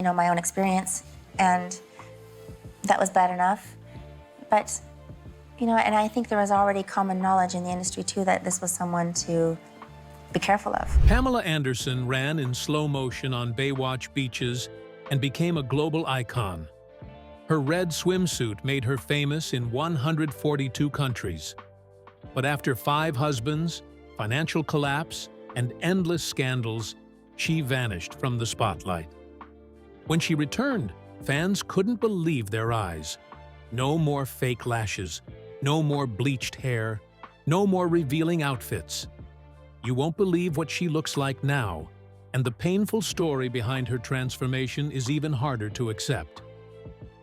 my own experience, and that was bad enough. But, and I think there was already common knowledge in the industry, too, that this was someone to be careful of. Pamela Anderson ran in slow motion on Baywatch beaches and became a global icon. Her red swimsuit made her famous in 142 countries. But after 5 husbands, financial collapse, and endless scandals, she vanished from the spotlight. When she returned, fans couldn't believe their eyes. No more fake lashes, no more bleached hair, no more revealing outfits. You won't believe what she looks like now, and the painful story behind her transformation is even harder to accept.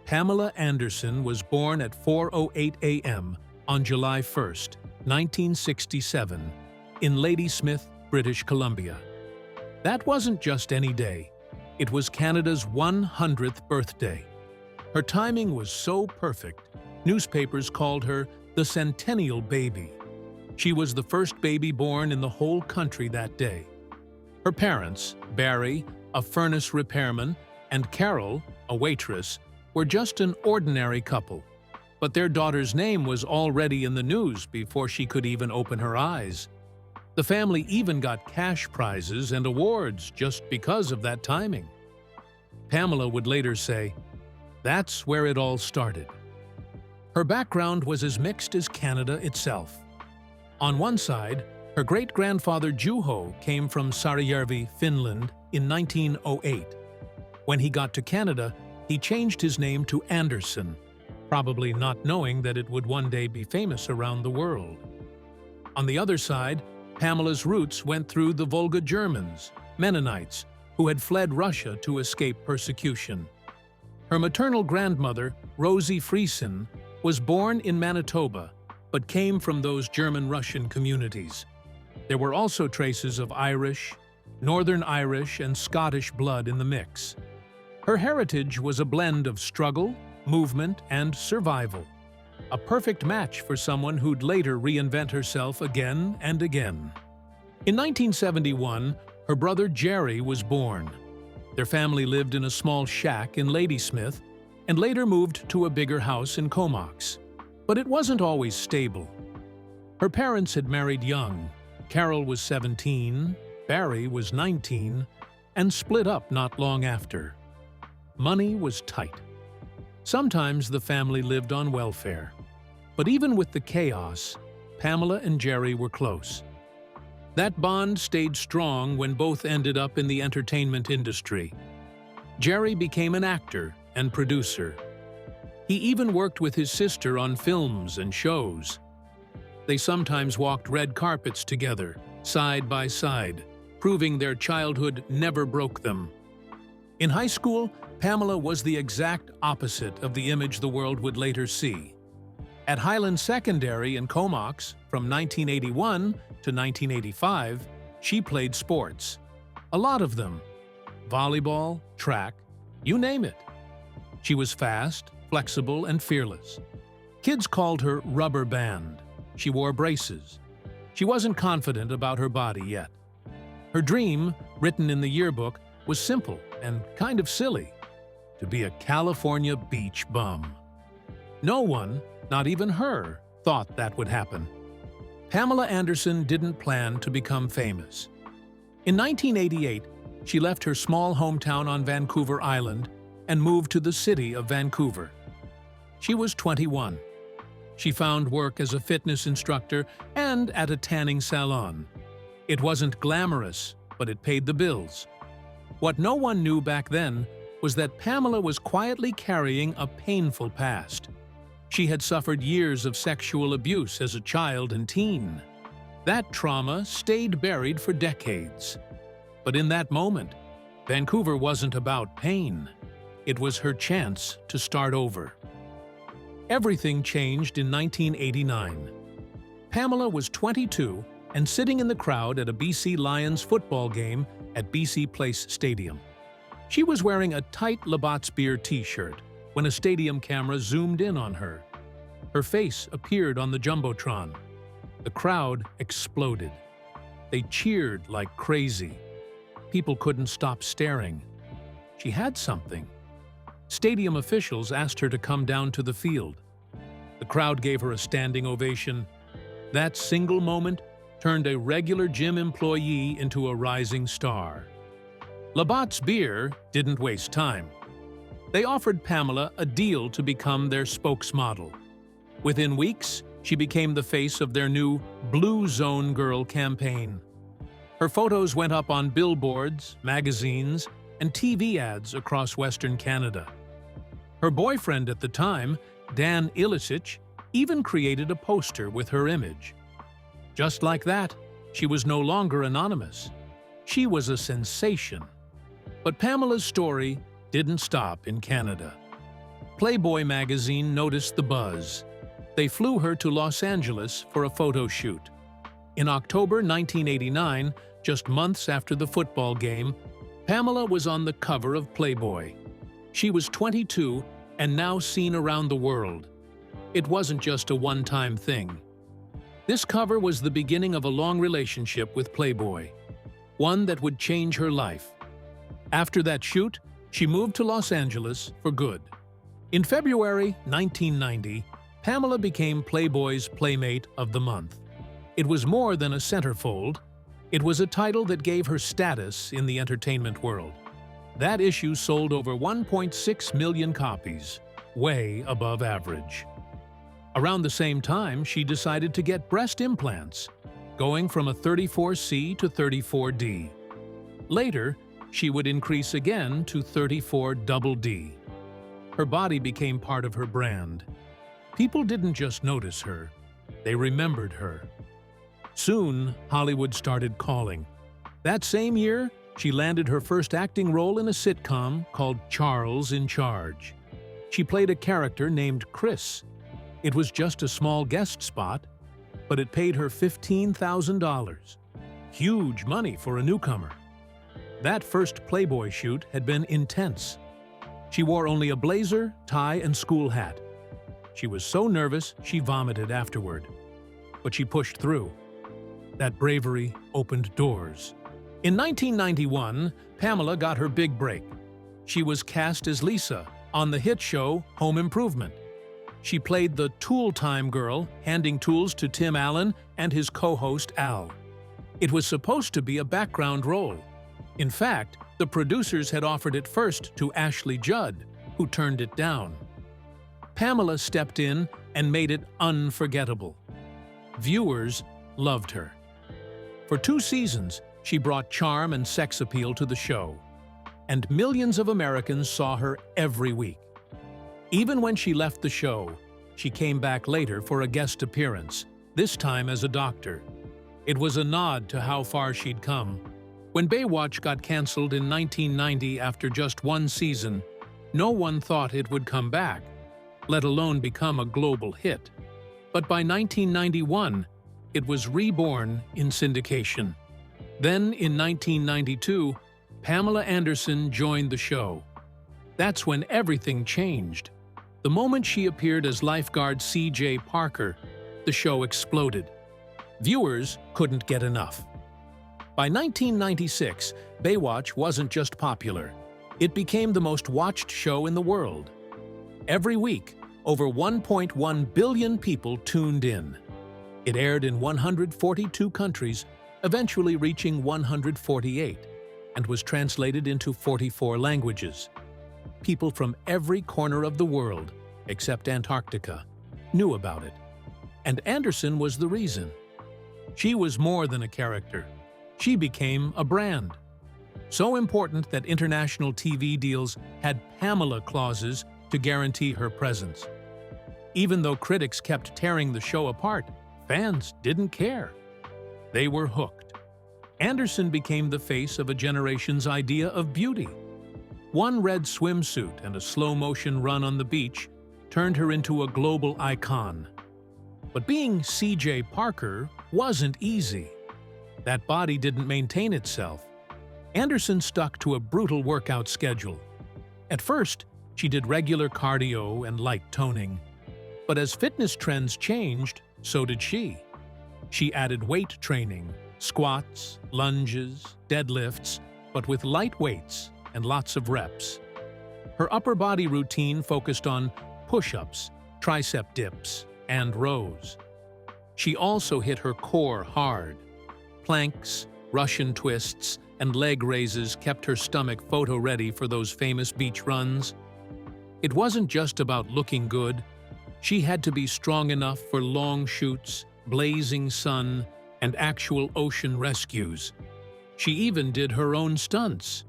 Pamela Anderson was born at 4:08 a.m. on July 1st, 1967, in Ladysmith, British Columbia. That wasn't just any day. It was Canada's 100th birthday. Her timing was so perfect, newspapers called her the Centennial Baby. She was the first baby born in the whole country that day. Her parents, Barry, a furnace repairman, and Carol, a waitress, were just an ordinary couple. But their daughter's name was already in the news before she could even open her eyes. The family even got cash prizes and awards just because of that timing. Pamela would later say, "That's where it all started." Her background was as mixed as Canada itself. On one side, her great-grandfather Juho came from Saarijärvi, Finland, in 1908. When he got to Canada, he changed his name to Anderson, probably not knowing that it would one day be famous around the world. On the other side, Pamela's roots went through the Volga Germans, Mennonites, who had fled Russia to escape persecution. Her maternal grandmother, Rosie Friesen, was born in Manitoba, but came from those German-Russian communities. There were also traces of Irish, Northern Irish, and Scottish blood in the mix. Her heritage was a blend of struggle, movement, and survival. A perfect match for someone who'd later reinvent herself again and again. In 1971, her brother Jerry was born. Their family lived in a small shack in Ladysmith and later moved to a bigger house in Comox. But it wasn't always stable. Her parents had married young. Carol was 17, Barry was 19, and split up not long after. Money was tight. Sometimes the family lived on welfare. But even with the chaos, Pamela and Jerry were close. That bond stayed strong when both ended up in the entertainment industry. Jerry became an actor and producer. He even worked with his sister on films and shows. They sometimes walked red carpets together, side by side, proving their childhood never broke them. In high school, Pamela was the exact opposite of the image the world would later see. At Highland Secondary in Comox, from 1981 to 1985, she played sports. A lot of them. Volleyball, track, you name it. She was fast, flexible, and fearless. Kids called her Rubber Band. She wore braces. She wasn't confident about her body yet. Her dream, written in the yearbook, was simple and kind of silly: to be a California beach bum. No one, not even her, thought that would happen. Pamela Anderson didn't plan to become famous. In 1988, she left her small hometown on Vancouver Island and moved to the city of Vancouver. She was 21. She found work as a fitness instructor and at a tanning salon. It wasn't glamorous, but it paid the bills. What no one knew back then was that Pamela was quietly carrying a painful past. She had suffered years of sexual abuse as a child and teen. That trauma stayed buried for decades. But in that moment, Vancouver wasn't about pain. It was her chance to start over. Everything changed in 1989. Pamela was 22 and sitting in the crowd at a BC Lions football game at BC Place Stadium. She was wearing a tight Labatt's Beer t-shirt when a stadium camera zoomed in on her. Her face appeared on the Jumbotron. The crowd exploded. They cheered like crazy. People couldn't stop staring. she had something. Stadium officials asked her to come down to the field. The crowd gave her a standing ovation. That single moment turned a regular gym employee into a rising star. Labatt's Beer didn't waste time. They offered Pamela a deal to become their spokesmodel. Within weeks, she became the face of their new Blue Zone Girl campaign. Her photos went up on billboards, magazines, and TV ads across Western Canada. Her boyfriend at the time, Dan Ilicic, even created a poster with her image. Just like that, she was no longer anonymous. She was a sensation. But Pamela's story didn't stop in Canada. Playboy magazine noticed the buzz. They flew her to Los Angeles for a photo shoot. In October 1989, just months after the football game, Pamela was on the cover of Playboy. She was 22 and now seen around the world. It wasn't just a one-time thing. This cover was the beginning of a long relationship with Playboy, one that would change her life. After that shoot, she moved to Los Angeles for good. In February 1990, Pamela became Playboy's Playmate of the Month. It was more than a centerfold. It was a title that gave her status in the entertainment world. That issue sold over 1.6 million copies, way above average. Around the same time, she decided to get breast implants, going from a 34C to 34D. Later, she would increase again to 34DD. Her body became part of her brand. People didn't just notice her, they remembered her. Soon, Hollywood started calling. That same year, she landed her first acting role in a sitcom called Charles in Charge. She played a character named Chris. It was just a small guest spot, but it paid her $15,000. Huge money for a newcomer. That first Playboy shoot had been intense. She wore only a blazer, tie, and school hat. She was so nervous she vomited afterward. But she pushed through. That bravery opened doors. In 1991, Pamela got her big break. She was cast as Lisa on the hit show Home Improvement. She played the tool time girl, handing tools to Tim Allen and his co-host Al. It was supposed to be a background role. In fact, the producers had offered it first to Ashley Judd, who turned it down. Pamela stepped in and made it unforgettable. Viewers loved her. For 2 seasons, she brought charm and sex appeal to the show, and millions of Americans saw her every week. Even when she left the show, she came back later for a guest appearance, this time as a doctor. It was a nod to how far she'd come. When Baywatch got canceled in 1990 after just 1 season, no one thought it would come back, let alone become a global hit. But by 1991, it was reborn in syndication. Then, in 1992, Pamela Anderson joined the show. That's when everything changed. The moment she appeared as lifeguard C.J. Parker, the show exploded. Viewers couldn't get enough. By 1996, Baywatch wasn't just popular. It became the most watched show in the world. Every week, over 1.1 billion people tuned in. It aired in 142 countries, eventually reaching 148, and was translated into 44 languages. People from every corner of the world, except Antarctica, knew about it. And Anderson was the reason. She was more than a character. She became a brand. So important that international TV deals had Pamela clauses to guarantee her presence. Even though critics kept tearing the show apart, fans didn't care. They were hooked. Anderson became the face of a generation's idea of beauty. One red swimsuit and a slow-motion run on the beach turned her into a global icon. But being C.J. Parker wasn't easy. That body didn't maintain itself. Anderson stuck to a brutal workout schedule. At first, she did regular cardio and light toning. But as fitness trends changed, so did she. She added weight training, squats, lunges, deadlifts, but with light weights and lots of reps. Her upper body routine focused on push-ups, tricep dips, and rows. She also hit her core hard. Planks, Russian twists, and leg raises kept her stomach photo-ready for those famous beach runs. It wasn't just about looking good. She had to be strong enough for long shoots, blazing sun, and actual ocean rescues. She even did her own stunts.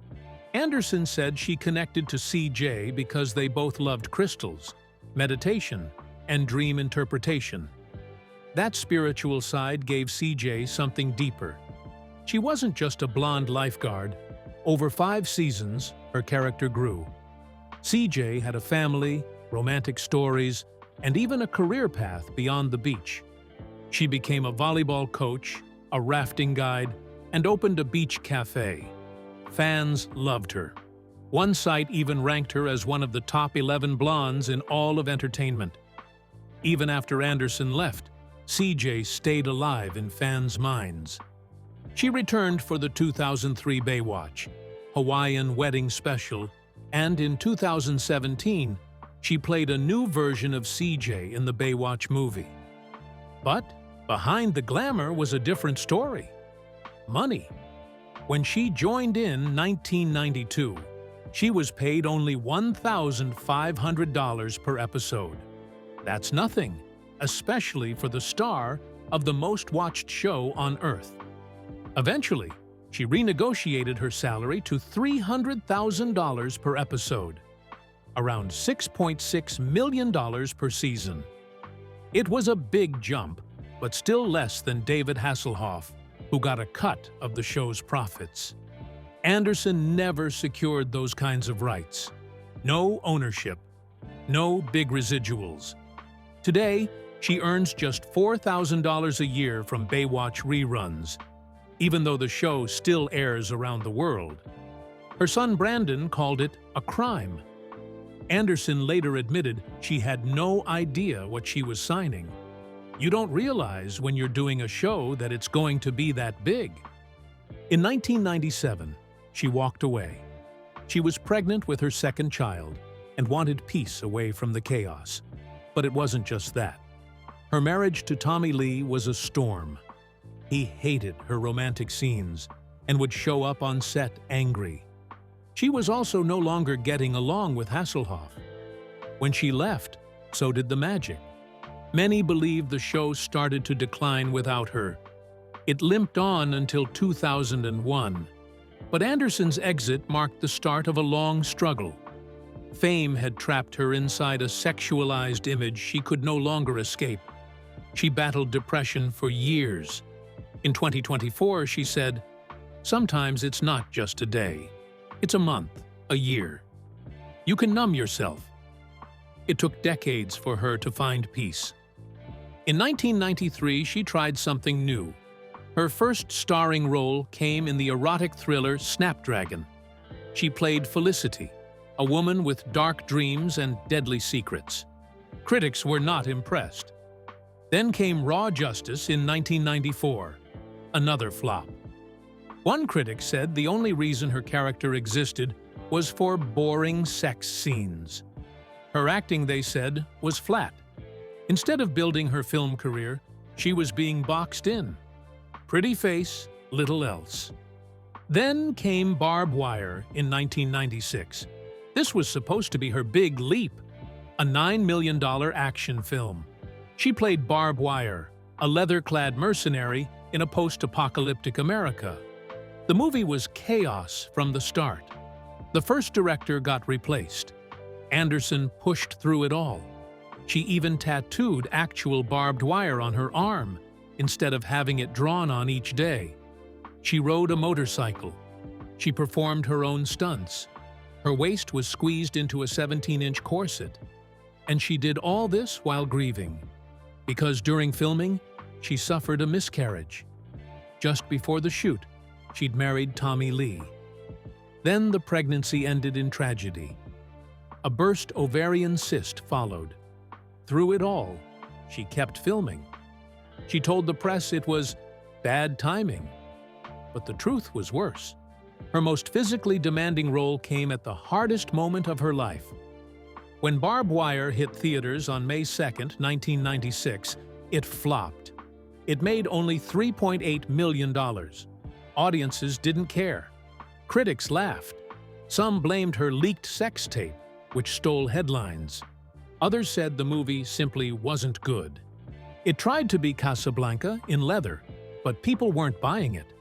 Anderson said she connected to CJ because they both loved crystals, meditation, and dream interpretation. That spiritual side gave CJ something deeper. She wasn't just a blonde lifeguard. Over 5 seasons, her character grew. CJ had a family, romantic stories, and even a career path beyond the beach. She became a volleyball coach, a rafting guide, and opened a beach cafe. Fans loved her. One site even ranked her as one of the top 11 blondes in all of entertainment. Even after Anderson left, CJ stayed alive in fans' minds. She returned for the 2003 Baywatch, Hawaiian wedding special, and in 2017, she played a new version of CJ in the Baywatch movie. But behind the glamour was a different story. Money. When she joined in 1992, she was paid only $1,500 per episode. That's nothing, especially for the star of the most-watched show on Earth. Eventually, she renegotiated her salary to $300,000 per episode, around $6.6 million per season. It was a big jump, but still less than David Hasselhoff, who got a cut of the show's profits. Anderson never secured those kinds of rights. No ownership, no big residuals. Today, she earns just $4,000 a year from Baywatch reruns, even though the show still airs around the world. Her son Brandon called it a crime. Anderson later admitted she had no idea what she was signing. You don't realize when you're doing a show that it's going to be that big. In 1997, she walked away. She was pregnant with her second child and wanted peace away from the chaos. But it wasn't just that. Her marriage to Tommy Lee was a storm. He hated her romantic scenes and would show up on set angry. She was also no longer getting along with Hasselhoff. When she left, so did the magic. Many believe the show started to decline without her. It limped on until 2001. But Anderson's exit marked the start of a long struggle. Fame had trapped her inside a sexualized image she could no longer escape. She battled depression for years. In 2024, she said, "Sometimes it's not just a day. It's a month, a year. You can numb yourself." It took decades for her to find peace. In 1993, she tried something new. Her first starring role came in the erotic thriller Snapdragon. She played Felicity, a woman with dark dreams and deadly secrets. Critics were not impressed. Then came Raw Justice in 1994, another flop. One critic said the only reason her character existed was for boring sex scenes. Her acting, they said, was flat. Instead of building her film career, she was being boxed in. Pretty face, little else. Then came Barb Wire in 1996. This was supposed to be her big leap, a $9 million action film. She played Barb Wire, a leather-clad mercenary in a post-apocalyptic America. The movie was chaos from the start. The first director got replaced. Anderson pushed through it all. She even tattooed actual barbed wire on her arm instead of having it drawn on each day. She rode a motorcycle. She performed her own stunts. Her waist was squeezed into a 17-inch corset. And she did all this while grieving, because during filming, she suffered a miscarriage. Just before the shoot, she'd married Tommy Lee. Then the pregnancy ended in tragedy. A burst ovarian cyst followed. Through it all, she kept filming. She told the press it was bad timing. But the truth was worse. Her most physically demanding role came at the hardest moment of her life. When Barb Wire hit theaters on May 2, 1996, it flopped. It made only $3.8 million. Audiences didn't care. Critics laughed. Some blamed her leaked sex tape, which stole headlines. Others said the movie simply wasn't good. It tried to be Casablanca in leather, but people weren't buying it.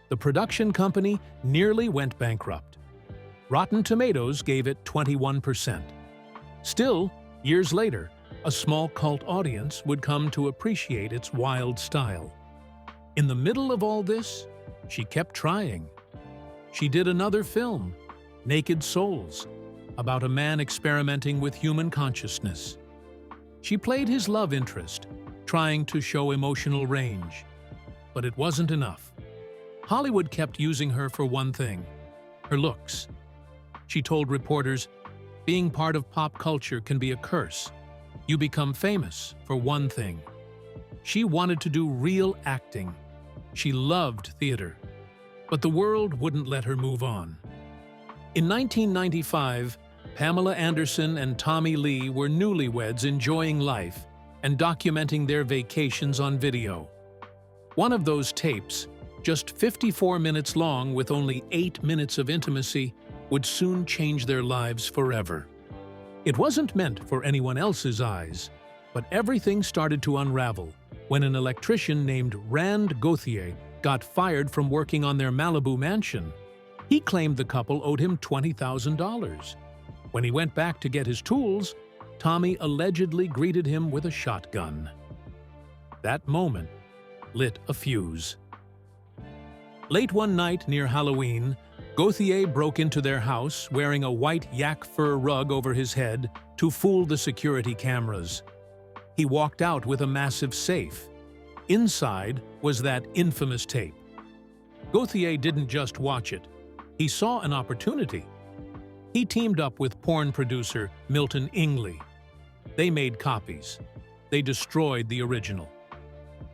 The production company nearly went bankrupt. Rotten Tomatoes gave it 21%. Still, years later, a small cult audience would come to appreciate its wild style. In the middle of all this, she kept trying. She did another film, Naked Souls, about a man experimenting with human consciousness. She played his love interest, trying to show emotional range. But it wasn't enough. Hollywood kept using her for one thing: her looks. She told reporters, "Being part of pop culture can be a curse. You become famous for one thing." She wanted to do real acting. She loved theater. But the world wouldn't let her move on. In 1995, Pamela Anderson and Tommy Lee were newlyweds enjoying life and documenting their vacations on video. One of those tapes, just 54 minutes long with only 8 minutes of intimacy, would soon change their lives forever. It wasn't meant for anyone else's eyes, but everything started to unravel when an electrician named Rand Gauthier got fired from working on their Malibu mansion. He claimed the couple owed him $20,000. When he went back to get his tools, Tommy allegedly greeted him with a shotgun. That moment lit a fuse. Late one night near Halloween, Gauthier broke into their house wearing a white yak fur rug over his head to fool the security cameras. He walked out with a massive safe. Inside was that infamous tape. Gauthier didn't just watch it. He saw an opportunity. He teamed up with porn producer Milton Ingley. They made copies. They destroyed the original.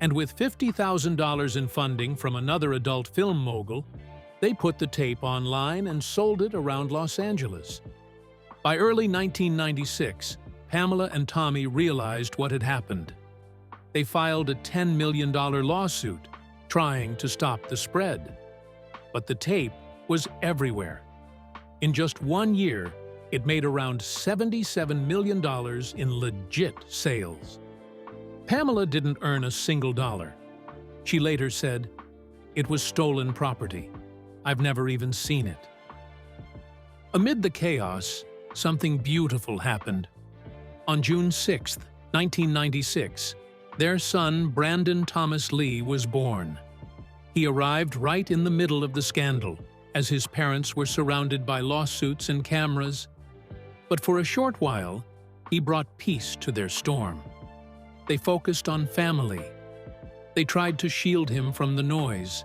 And with $50,000 in funding from another adult film mogul, they put the tape online and sold it around Los Angeles. By early 1996, Pamela and Tommy realized what had happened. They filed a $10 million lawsuit, trying to stop the spread. But the tape was everywhere. In just 1 year, it made around $77 million in legit sales. Pamela didn't earn a single dollar. She later said, "It was stolen property. I've never even seen it." Amid the chaos, something beautiful happened. On June 6, 1996, their son, Brandon Thomas Lee, was born. He arrived right in the middle of the scandal, as his parents were surrounded by lawsuits and cameras. But for a short while, he brought peace to their storm. They focused on family. They tried to shield him from the noise.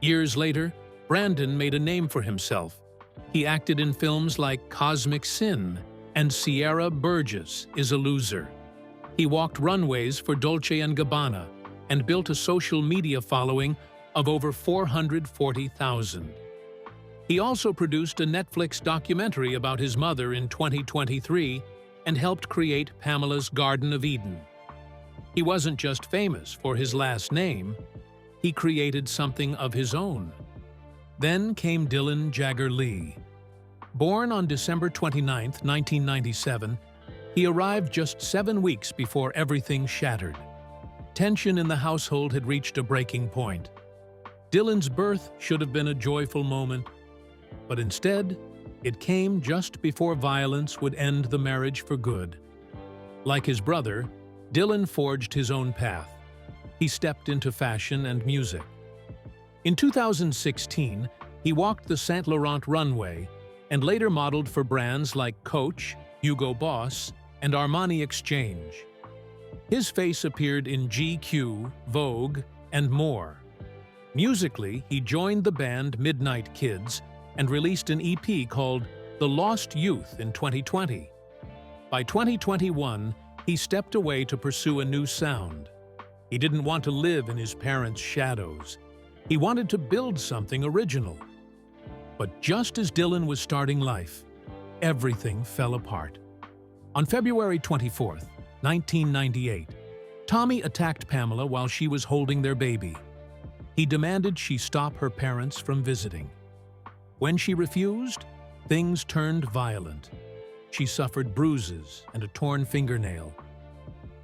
Years later, Brandon made a name for himself. He acted in films like Cosmic Sin and Sierra Burgess is a Loser. He walked runways for Dolce & Gabbana and built a social media following of over 440,000. He also produced a Netflix documentary about his mother in 2023 and helped create Pamela's Garden of Eden. He wasn't just famous for his last name, he created something of his own. Then came Dylan Jagger Lee. Born on December 29, 1997, he arrived just 7 weeks before everything shattered. Tension in the household had reached a breaking point. Dylan's birth should have been a joyful moment, but instead, it came just before violence would end the marriage for good. Like his brother, Dylan forged his own path. He stepped into fashion and music. In 2016, he walked the Saint Laurent runway and later modeled for brands like Coach, Hugo Boss, and Armani Exchange. His face appeared in GQ, Vogue, and more. Musically, he joined the band Midnight Kids and released an EP called The Lost Youth in 2020. By 2021, he stepped away to pursue a new sound. He didn't want to live in his parents' shadows. He wanted to build something original. But just as Dylan was starting life, everything fell apart. On February 24th, 1998, Tommy attacked Pamela while she was holding their baby. He demanded she stop her parents from visiting. When she refused, things turned violent. She suffered bruises and a torn fingernail.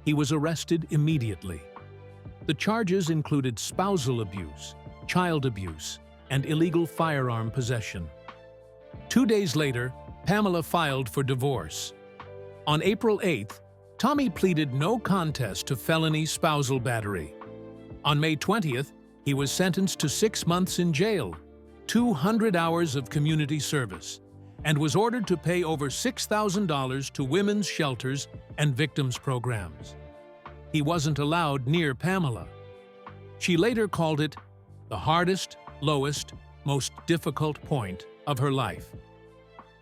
He was arrested immediately. The charges included spousal abuse, child abuse, and illegal firearm possession. 2 days later, Pamela filed for divorce. On April 8th, Tommy pleaded no contest to felony spousal battery. On May 20th, he was sentenced to 6 months in jail, 200 hours of community service, and was ordered to pay over $6,000 to women's shelters and victims programs. He wasn't allowed near Pamela. She later called it the hardest, lowest, most difficult point of her life.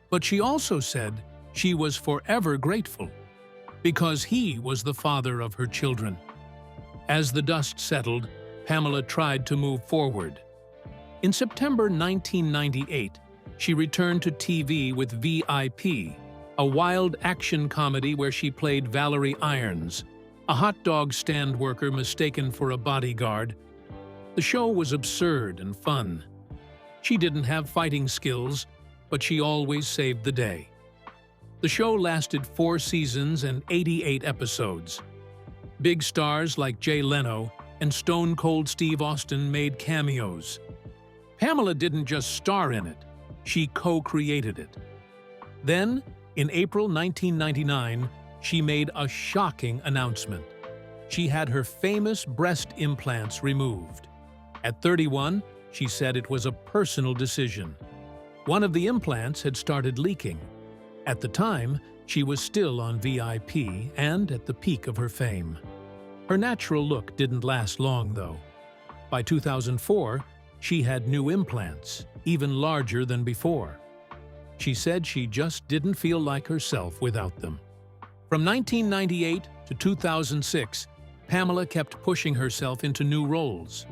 But she also said she was forever grateful because he was the father of her children. As the dust settled, Pamela tried to move forward. In September 1998, she returned to TV with VIP, a wild action comedy where she played Valerie Irons, a hot dog stand worker mistaken for a bodyguard. The show was absurd and fun. She didn't have fighting skills, but she always saved the day. The show lasted 4 seasons and 88 episodes. Big stars like Jay Leno and Stone Cold Steve Austin made cameos. Pamela didn't just star in it, she co-created it. Then, in April 1999, she made a shocking announcement. She had her famous breast implants removed. At 31, she said it was a personal decision. One of the implants had started leaking. At the time, she was still on VIP and at the peak of her fame. Her natural look didn't last long, though. By 2004, she had new implants, even larger than before. She said she just didn't feel like herself without them. From 1998 to 2006, Pamela kept pushing herself into new roles.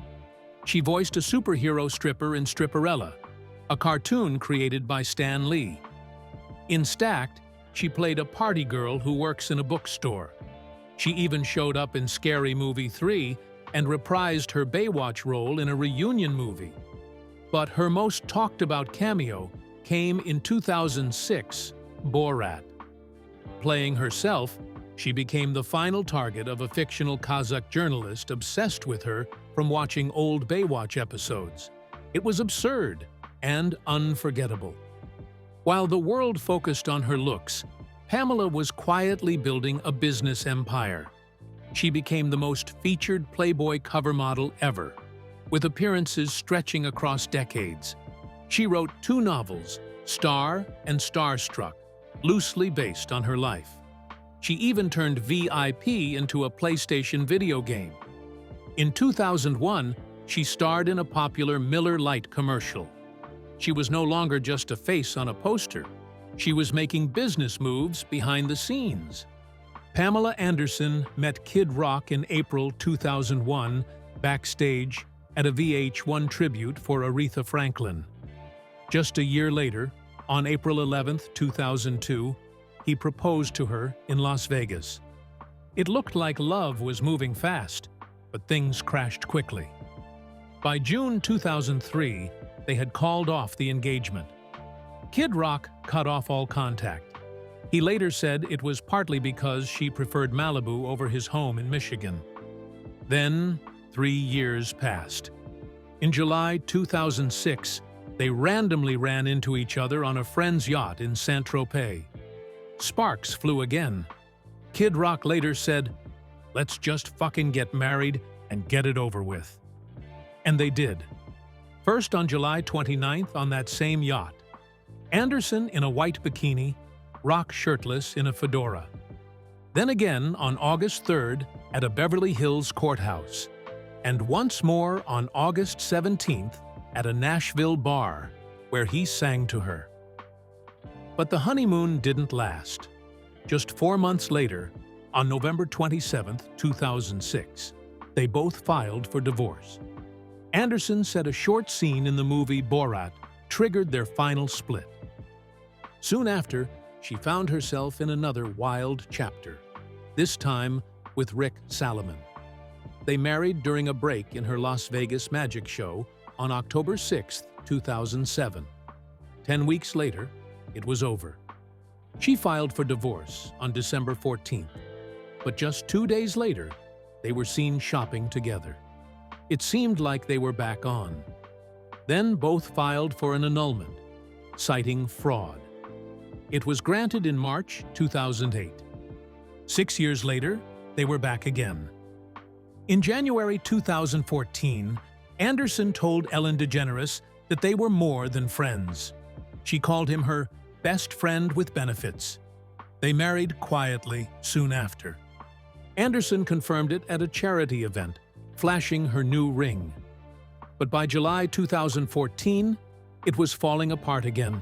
She voiced a superhero stripper in Stripperella, a cartoon created by Stan Lee. In Stacked, she played a party girl who works in a bookstore. She even showed up in Scary Movie 3 and reprised her Baywatch role in a reunion movie. But her most talked-about cameo came in 2006, Borat. Playing herself, she became the final target of a fictional Kazakh journalist obsessed with her from watching old Baywatch episodes. It was absurd and unforgettable. While the world focused on her looks, Pamela was quietly building a business empire. She became the most featured Playboy cover model ever, with appearances stretching across decades. She wrote 2 novels, Star and Starstruck, loosely based on her life. She even turned VIP into a PlayStation video game. In 2001, she starred in a popular Miller Lite commercial. She was no longer just a face on a poster. She was making business moves behind the scenes. Pamela Anderson met Kid Rock in April 2001 backstage at a VH1 tribute for Aretha Franklin. Just a year later, on April 11, 2002, he proposed to her in Las Vegas. It looked like love was moving fast, but things crashed quickly. By June 2003, they had called off the engagement. Kid Rock cut off all contact. He later said it was partly because she preferred Malibu over his home in Michigan. Then, 3 years passed. In July 2006, they randomly ran into each other on a friend's yacht in Saint-Tropez. Sparks flew again. Kid Rock later said, "Let's just fucking get married and get it over with." And they did. First on July 29th on that same yacht. Anderson in a white bikini, Rock shirtless in a fedora. Then again on August 3rd at a Beverly Hills courthouse. And once more on August 17th at a Nashville bar, where he sang to her. But the honeymoon didn't last. Just 4 months later, on November 27, 2006, they both filed for divorce. Anderson said a short scene in the movie Borat triggered their final split. Soon after, she found herself in another wild chapter, this time with Rick Salomon. They married during a break in her Las Vegas magic show on October 6, 2007. 10 weeks later, it was over. She filed for divorce on December 14th, but just 2 days later, they were seen shopping together. It seemed like they were back on. Then both filed for an annulment, citing fraud. It was granted in March 2008. 6 years later, they were back again. In January 2014, Anderson told Ellen DeGeneres that they were more than friends. She called him her best friend with benefits. They married quietly soon after. Anderson confirmed it at a charity event, flashing her new ring. But by July 2014, it was falling apart again.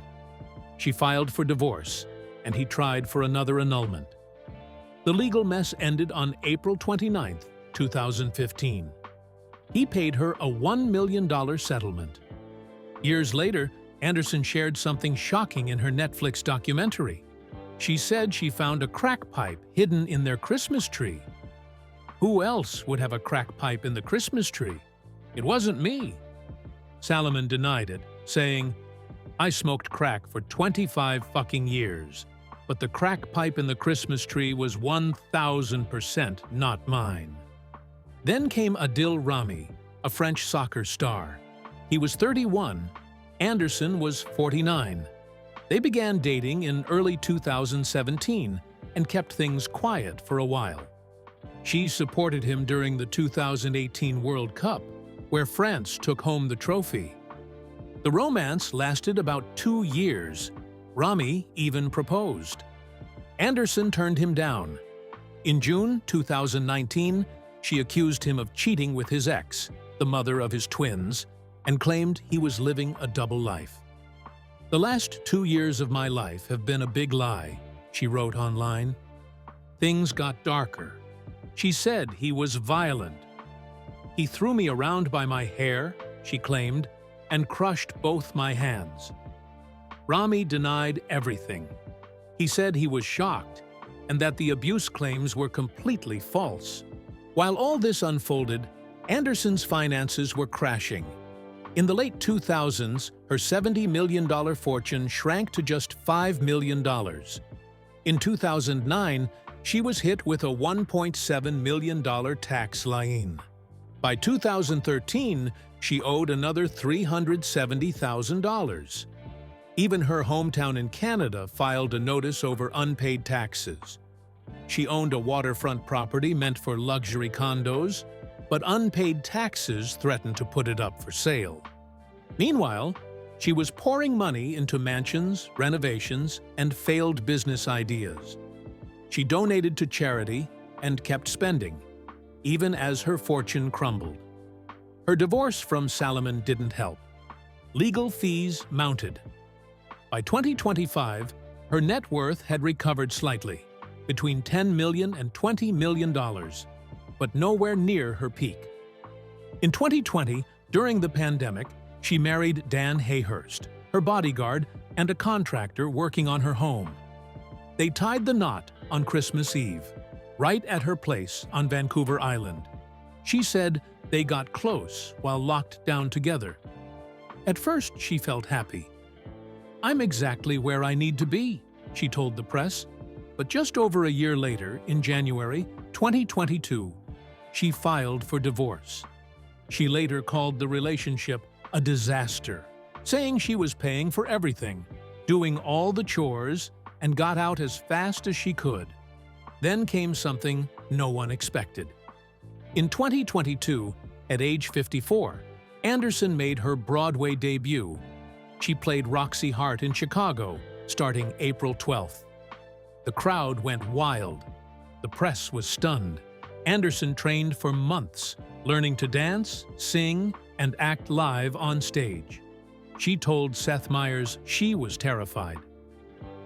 She filed for divorce, and he tried for another annulment. The legal mess ended on April 29, 2015. He paid her a $1 million settlement. Years later, Anderson shared something shocking in her Netflix documentary. She said she found a crack pipe hidden in their Christmas tree. Who else would have a crack pipe in the Christmas tree? It wasn't me. Salomon denied it, saying, "I smoked crack for 25 fucking years, but the crack pipe in the Christmas tree was 1000% not mine." Then came Adil Ramy, a French soccer star. He was 31. Anderson was 49. They began dating in early 2017 and kept things quiet for a while. She supported him during the 2018 World Cup, where France took home the trophy. The romance lasted about 2 years. Ramy even proposed. Anderson turned him down. In June 2019, she accused him of cheating with his ex, the mother of his twins, and claimed he was living a double life. "The last 2 years of my life have been a big lie," she wrote online. Things got darker. She said he was violent. "He threw me around by my hair," she claimed, "and crushed both my hands." Ramy denied everything. He said he was shocked and that the abuse claims were completely false. While all this unfolded, Anderson's finances were crashing. In the late 2000s, her $70 million fortune shrank to just $5 million. In 2009, she was hit with a $1.7 million tax lien. By 2013, she owed another $370,000. Even her hometown in Canada filed a notice over unpaid taxes. She owned a waterfront property meant for luxury condos, but unpaid taxes threatened to put it up for sale. Meanwhile, she was pouring money into mansions, renovations, and failed business ideas. She donated to charity and kept spending, even as her fortune crumbled. Her divorce from Salomon didn't help. Legal fees mounted. By 2025, her net worth had recovered slightly, between $10 million and $20 million, but nowhere near her peak. In 2020, during the pandemic, she married Dan Hayhurst, her bodyguard and a contractor working on her home. They tied the knot on Christmas Eve, right at her place on Vancouver Island. She said they got close while locked down together. At first, she felt happy. "I'm exactly where I need to be," she told the press. But just over a year later, in January 2022, she filed for divorce. She later called the relationship a disaster, saying she was paying for everything, doing all the chores, and got out as fast as she could. Then came something no one expected. In 2022, at age 54, Anderson made her Broadway debut. She played Roxy Hart in Chicago, starting April 12th. The crowd went wild. The press was stunned. Anderson trained for months, learning to dance, sing, and act live on stage. She told Seth Meyers she was terrified.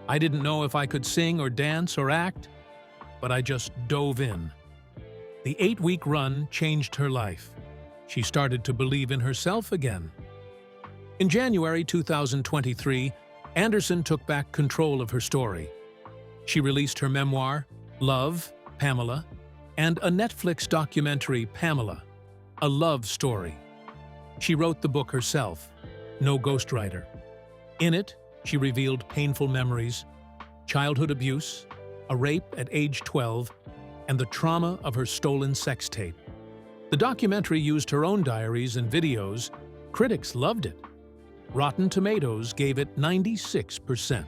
"I didn't know if I could sing or dance or act, but I just dove in." The 8-week run changed her life. She started to believe in herself again. In January 2023, Anderson took back control of her story. She released her memoir, Love, Pamela, and a Netflix documentary, Pamela, a love story. She wrote the book herself, no ghostwriter. In it, she revealed painful memories, childhood abuse, a rape at age 12, and the trauma of her stolen sex tape. The documentary used her own diaries and videos. Critics loved it. Rotten Tomatoes gave it 96%.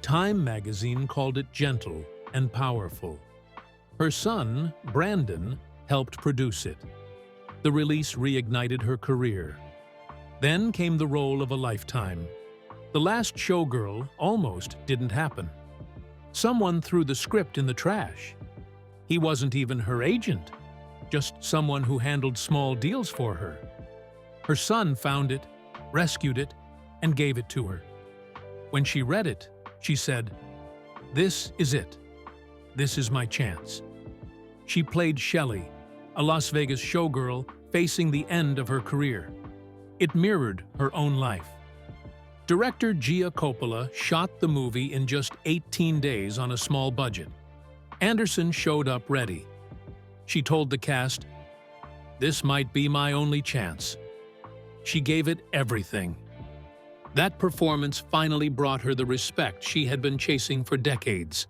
Time magazine called it gentle and powerful. Her son, Brandon, helped produce it. The release reignited her career. Then came the role of a lifetime. The Last Showgirl almost didn't happen. Someone threw the script in the trash. He wasn't even her agent, just someone who handled small deals for her. Her son found it, rescued it, and gave it to her. When she read it, she said, "This is it. This is my chance." She played Shelley, a Las Vegas showgirl facing the end of her career. It mirrored her own life. Director Gia Coppola shot the movie in just 18 days on a small budget. Anderson showed up ready. She told the cast, "This might be my only chance." She gave it everything. That performance finally brought her the respect she had been chasing for decades.